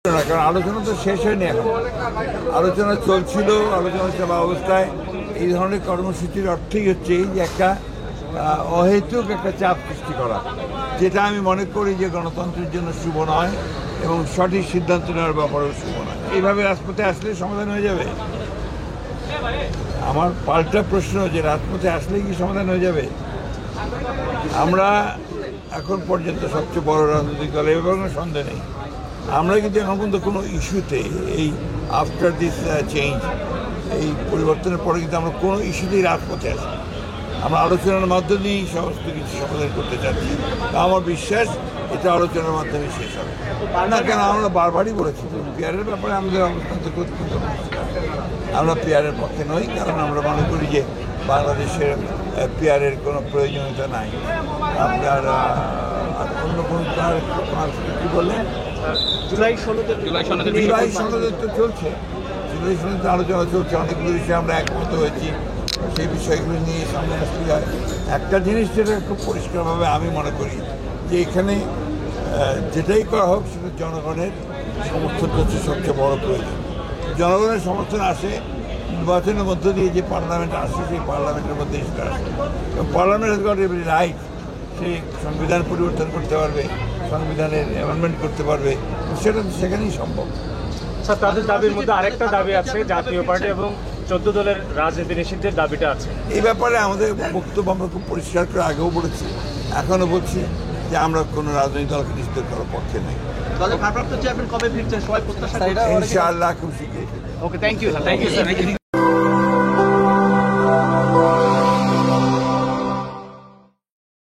না, কারণ আলোচনা তো শেষ হয়নি এখন। আলোচনা চলছিল, আলোচনা চলা অবস্থায় এই ধরনের কর্মসূচির অর্থই হচ্ছে এই যে একটা অহেতুক একটা চাপ সৃষ্টি করা, যেটা আমি মনে করি যে গণতন্ত্রের জন্য শুভ নয় এবং সঠিক সিদ্ধান্ত নেওয়ার ব্যাপারেও শুভ নয়। এইভাবে রাজপথে আসলে সমাধান হয়ে যাবে? আমার পাল্টা প্রশ্ন যে রাজপথে আসলে কি সমাধান হয়ে যাবে? আমরা এখন পর্যন্ত সবচেয়ে বড় রাজনৈতিক দল, এ ব্যাপারে কোনো সন্দেহ নেই। আমরা কিন্তু এখন পর্যন্ত কোনো ইস্যুতে এই আফটার দিস চেঞ্জ, এই পরিবর্তনের পরে কিন্তু আমরা কোনো ইস্যুতেই রাজপথে আসি। আমরা আলোচনার মাধ্যমেই সমস্ত কিছু সমাধান করতে চাচ্ছি। আমার বিশ্বাস এটা আলোচনার মাধ্যমে শেষ হবে না। কেন, আমরা বারবারই বলেছি পিয়ারের ব্যাপারে আমাদের অবস্থান তো অত্যন্ত পরিষ্কার। আমরা পিয়ারের পক্ষে নই, কারণ আমরা মনে করি যে বাংলাদেশের পিয়ারের কোনো প্রয়োজনীয়তা নাই। আপনার অন্য কোনো কী বললেন? জুলাই সনদের তো চলছে, জুলাই সনদের আলোচনা চলছে। অনেকগুলো বিষয়ে আমরা একমত হয়েছি, সেই বিষয়গুলো নিয়ে সামনে আসতে যায়। একটা জিনিস যেটা খুব পরিষ্কারভাবে আমি মনে করি যে এখানে যেটাই করা হোক সেটা জনগণের সমর্থন হচ্ছে সবচেয়ে বড় প্রয়োজন। জনগণের সমর্থন আসে নির্বাচনের মধ্য দিয়ে, যে পার্লামেন্ট আসে সেই পার্লামেন্টের মধ্যে সেটা আসে এবং parliament has got every right. সে সংবিধান পরিবর্তন করতে পারবে, সংবিধানের অ্যামেন্ডমেন্ট করতে পারবে, সেটা তো সেখানেই সম্ভব। স্যার, তাদের দাবির মধ্যে আরেকটা দাবি আছে, জাতীয় পার্টি এবং 14 দলের রাজনীতি নিষিদ্ধের দাবিটা আছে। এই ব্যাপারে আমাদের বক্তব্য আমরা খুব পরিষ্কার করে আগেও বলেছি, এখনও বলছি যে আমরা কোনো রাজনৈতিক দলকে নিষিদ্ধ করার পক্ষে নেই। দলের ভারপ্রাপ্ত চেয়ারম্যান কবে ফিরছেন সবাই প্রত্যাশা করছে? ইনশাআল্লাহ খুব শীঘ্রই। ওকে, থ্যাংক ইউ স্যার।